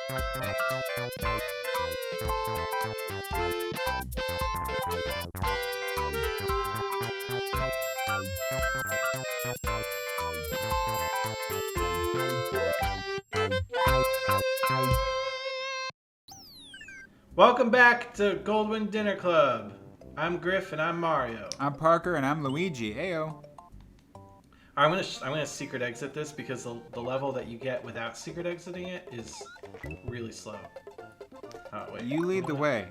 Welcome back to Goldwynn Dinner Club. I'm Grif and I'm Mario. I'm Parker and I'm Luigi. Ayo. I'm gonna secret exit this because the level that you get without secret exiting it is really slow. Oh wait. You lead the way.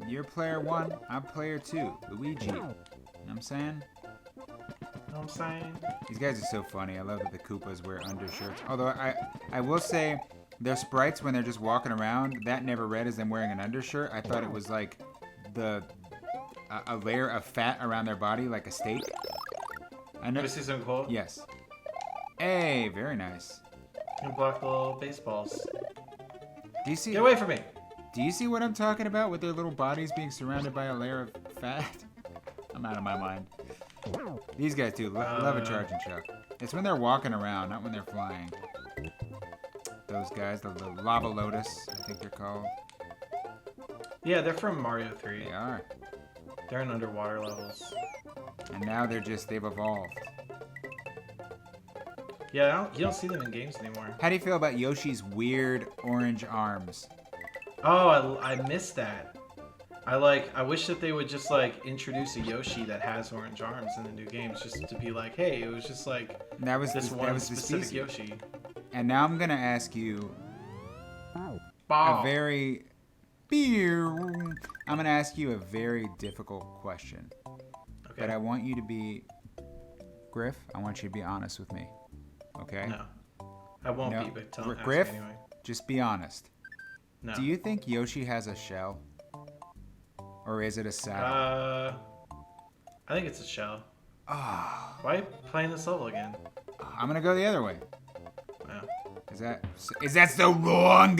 You're player 1, I'm player 2. Luigi. You know what I'm saying? You know what I'm saying? These guys are so funny. I love that the Koopas wear undershirts. Although I will say their sprites when they're just walking around, that never read as them wearing an undershirt. I thought it was like a layer of fat around their body, like a steak. I know. Want to see something cool? Yes. Hey, very nice. You can block the little baseballs. Do you see? Get away from me! Do you see what I'm talking about with their little bodies being surrounded by a layer of fat? I'm out of my mind. These guys do love a charging chuck. It's when they're walking around, not when they're flying. Those guys, the lava lotus, I think they're called. Yeah, they're from Mario 3. They are. They're in underwater levels. And now they've evolved. Yeah, you don't see them in games anymore. How do you feel about Yoshi's weird orange arms? Oh, I missed that. I wish that they would just like introduce a Yoshi that has orange arms in the new games, just to be like, hey, it was just like that was this one that was specific Yoshi. And now I'm gonna ask you Ball. I'm gonna ask you a very difficult question. Okay. But I want you to be, Grif, I want you to be honest with me. Okay? No. I won't No. be, but tell me Grif, anyway. just be honest. No. Do you think Yoshi has a shell? Or is it a saddle? I think it's a shell. Ah. Why are you playing this level again? I'm gonna go the other way. Oh. Is that so wrong?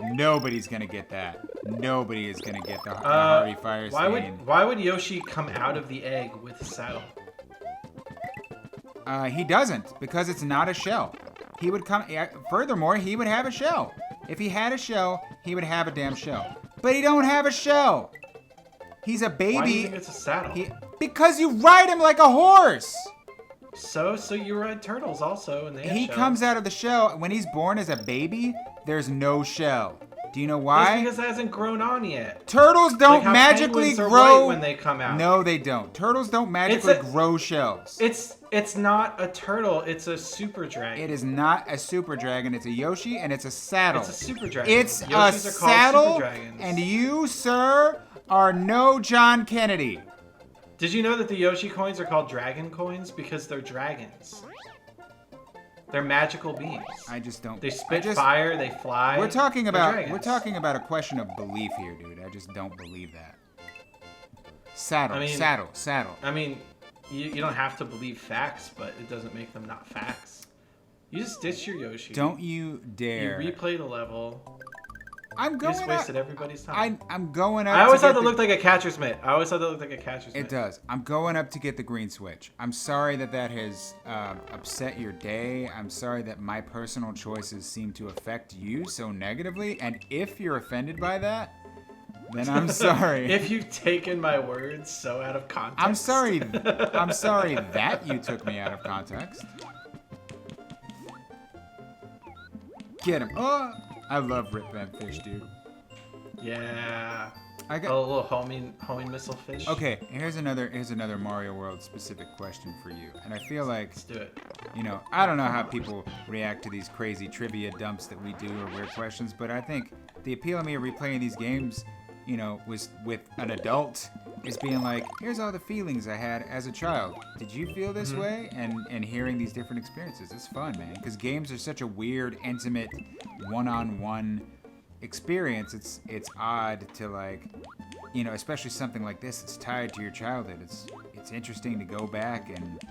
Nobody's gonna get that. Nobody is gonna get the Harvey Firestein. Why would Yoshi come out of the egg with a saddle? He doesn't, because it's not a shell. He would come. Furthermore, he would have a shell. If he had a shell, he would have a damn shell. But he don't have a shell. He's a baby. Why do you think it's a saddle? Because you ride him like a horse. So you ride turtles also, and they have shells. Comes out of the shell when he's born as a baby. There's no shell. Do you know why? That's because it hasn't grown on yet. Turtles don't magically grow when they come out. No, they don't. Turtles don't magically grow shells. It's not a turtle. It's a super dragon. It is not a super dragon. It's a Yoshi and it's a saddle. It's a super dragon. It's Yoshis a are called saddle, super dragons. and you, sir, are no John Kennedy. Did you know that the Yoshi coins are called dragon coins because they're dragons? They're magical beings. I just don't. They spit fire. They fly. We're talking about dragons. a question of belief here, dude. I just don't believe that. Saddle. I mean, you don't have to believe facts, but it doesn't make them not facts. You just ditch your Yoshi. Don't you dare. You replay the level. I'm going. You just wasted everybody's time. I'm going up. I always thought it looked like a catcher's mitt. It does. I'm going up to get the green switch. I'm sorry that has upset your day. I'm sorry that my personal choices seem to affect you so negatively. And if you're offended by that, then I'm sorry. If you've taken my words so out of context. I'm sorry. I'm sorry that you took me out of context. Get him. Oh. I love Rip Van Fish, dude. Yeah. I got a little homing missile fish. Okay, here's another Mario World specific question for you. And I feel like let's do it. You know, I don't know how people react to these crazy trivia dumps that we do or weird questions, but I think the appeal of me of replaying these games, you know, was with an adult is being like, here's all the feelings I had as a child. Did you feel this way? And hearing these different experiences. It's fun, man. Because games are such a weird, intimate, one-on-one experience. It's odd to, like, you know, especially something like this. It's tied to your childhood. It's interesting to go back and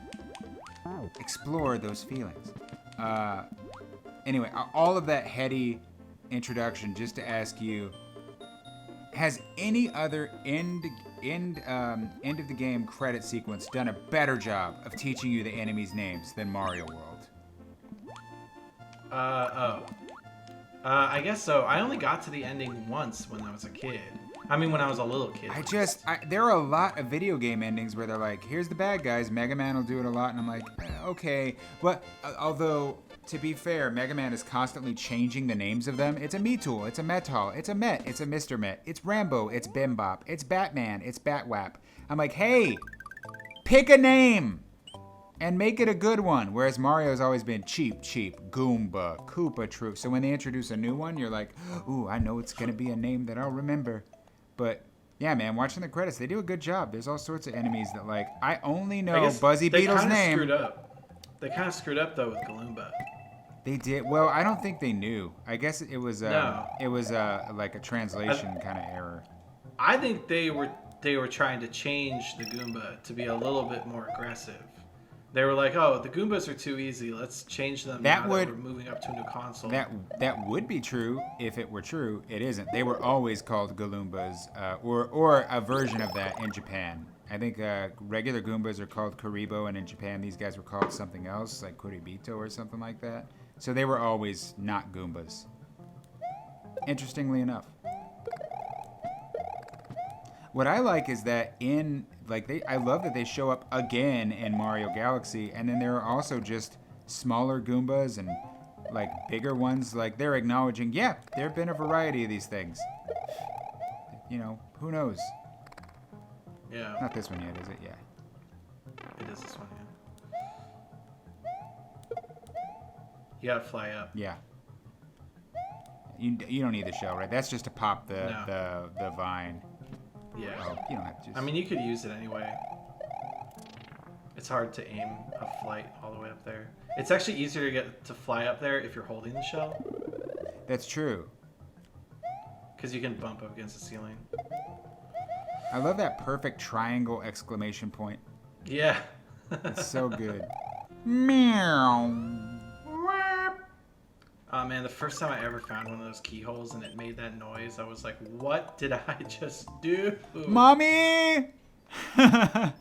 explore those feelings. Anyway, all of that heady introduction just to ask you, has any other end of the game credit sequence done a better job of teaching you the enemies' names than Mario World? I guess so. I only got to the ending once when I was a kid. I mean, when I was a little kid. There are a lot of video game endings where they're like, here's the bad guys. Mega Man will do it a lot, and I'm like, okay. But although, to be fair, Mega Man is constantly changing the names of them. It's a Metool, it's a Metal, it's a Met, it's a Mr. Met, it's Rambo, it's Bim Bop, it's Batman, it's Batwap. I'm like, hey, pick a name and make it a good one. Whereas Mario's always been cheap, Goomba, Koopa Troop. So when they introduce a new one, you're like, ooh, I know it's going to be a name that I'll remember. But yeah, man, watching the credits, they do a good job. There's all sorts of enemies that, like, I only know Buzzy Beetle's name. They kind of screwed up though with Galumba. They did. Well, I don't think they knew. I guess it was like a translation kind of error. I think they were trying to change the Goomba to be a little bit more aggressive. They were like, oh, the Goombas are too easy. Let's change them now that we're moving up to a new console. That would be true if it were true. It isn't. They were always called Galoombas, or a version of that in Japan. I think regular Goombas are called Karibo, and in Japan these guys were called something else, like Kuribito or something like that. So they were always not Goombas. Interestingly enough. What I like is that I love that they show up again in Mario Galaxy, and then there are also just smaller Goombas and like bigger ones. Like they're acknowledging, yeah, there have been a variety of these things. You know, who knows? Yeah. Not this one yet, is it? Yeah. It is this one, yeah. You gotta fly up. Yeah. You don't need the shell, right? That's just to pop the vine. Yeah. Oh, you don't have to. I mean, you could use it anyway. It's hard to aim a flight all the way up there. It's actually easier to get to fly up there if you're holding the shell. That's true. Because you can bump up against the ceiling. I love that perfect triangle exclamation point. Yeah. It's so good. Meow. Oh man, the first time I ever found one of those keyholes and it made that noise, I was like, what did I just do? Mommy! I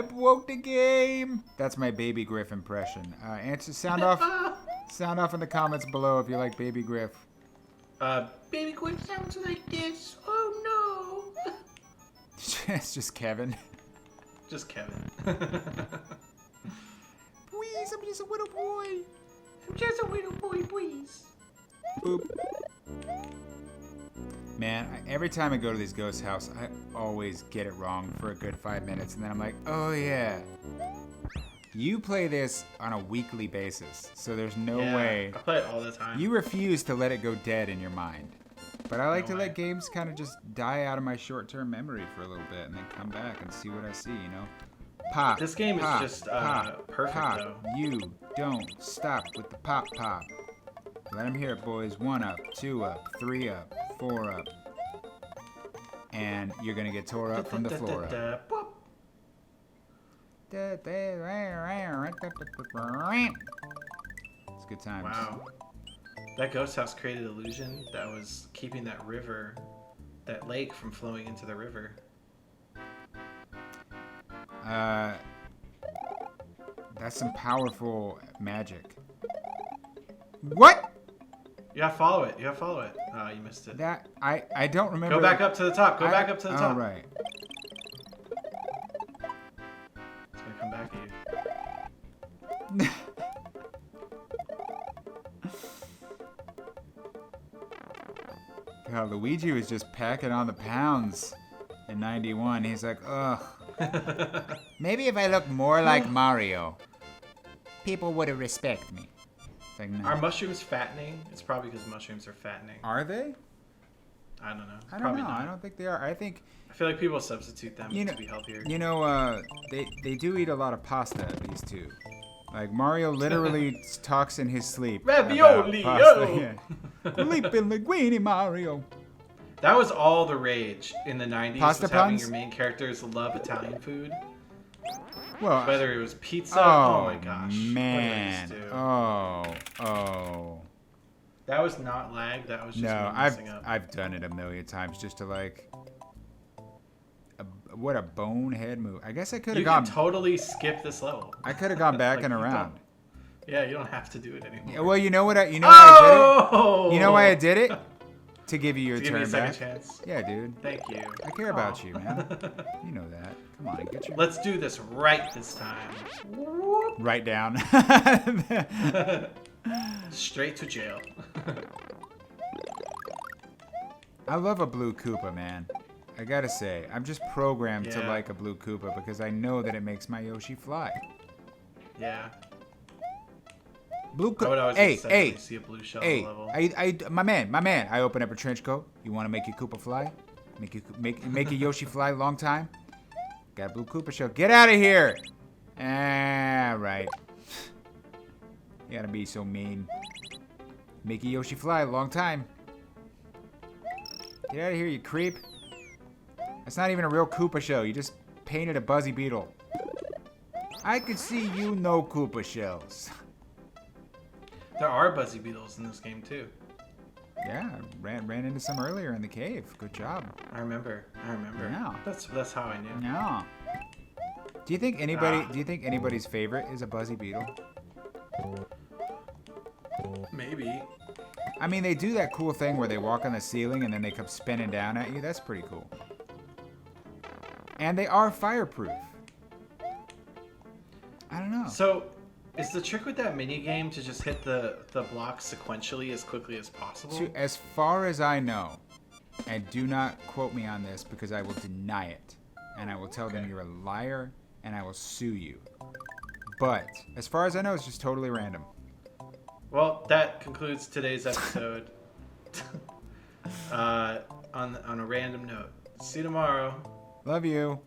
broke the game. That's my Baby Grif impression. Answer, sound off in the comments below if you like Baby Grif. Baby Grif sounds like this. Oh no. It's just Kevin. Just Kevin. Please, I'm just a little boy. I'm just a little boy, please. Boop. Man, every time I go to this ghost house, I always get it wrong for a good 5 minutes, and then I'm like, oh yeah. You play this on a weekly basis, so there's no way. I play it all the time. You refuse to let it go dead in your mind. But I like to let games kind of just die out of my short-term memory for a little bit and then come back and see what I see, you know? Pop. This game is just perfect, pop. though. You don't stop with the pop. Let them hear it, boys. 1 up, 2 up, 3 up, 4 up. And you're going to get tore up from the floor up. It's good times. Wow. That ghost house created illusion that was keeping that lake from flowing into the river. That's some powerful magic. What? You gotta follow it. Oh, you missed it. That I don't remember. Go back up to the top. Go back up to the top. All right. It's gonna come back at you. God, Luigi was just packing on the pounds in 91. He's like, ugh. Maybe if I look more like Mario, people would respect me. It's like, no. Are mushrooms fattening? It's probably because mushrooms are fattening. Are they? I don't know. I don't Probably know. not. I don't think they are. I feel like people substitute them to be healthier. You know, they do eat a lot of pasta, these two. Like, Mario literally talks in his sleep. Ravioli, yo! Leaping linguini, Mario. That was all the rage in the 90s. Pasta was having puns? your main characters love Italian food. Well, whether it was pizza. Oh my gosh. Man. Oh. That was not lag. That was just me messing up. I've done it a million times just to like. What a bonehead move. I guess I could have gone. You can totally skip this level. I could have gone back and around. Yeah, you don't have to do it anymore. Yeah, well, you know what? You know why I did Oh! it? You know why I did it? To give you your To give me a turn second back. chance. Yeah, dude. Thank you. I care about you, man. You know that. Come on, get your. Let's do this right this time. Whoop. Right down. Straight to jail. I love a blue Koopa, man. I gotta say, I'm just programmed to like a blue Koopa because I know that it makes my Yoshi fly. Yeah. Blue Koopa. I would always see a blue shell on the level. My man. I open up a trench coat. You want to make your Koopa fly? Make your Yoshi fly long time? Got a blue Koopa shell. Get out of here! Ah, right. You gotta be so mean. Make your Yoshi fly long time. Get out of here, you creep. That's not even a real Koopa shell. You just painted a Buzzy Beetle. I could see you no Koopa shells. There are Buzzy Beetles in this game too. Yeah, ran into some earlier in the cave. Good job. I remember. Yeah. That's how I knew. Yeah. Do you think anybody's favorite is a Buzzy Beetle? Maybe. I mean, they do that cool thing where they walk on the ceiling and then they come spinning down at you. That's pretty cool. And they are fireproof. I don't know. So, is the trick with that mini game to just hit the blocks sequentially as quickly as possible? As far as I know, and do not quote me on this because I will deny it, and I will tell them you're a liar, and I will sue you. But as far as I know, it's just totally random. Well, that concludes today's episode. On a random note. See you tomorrow. Love you.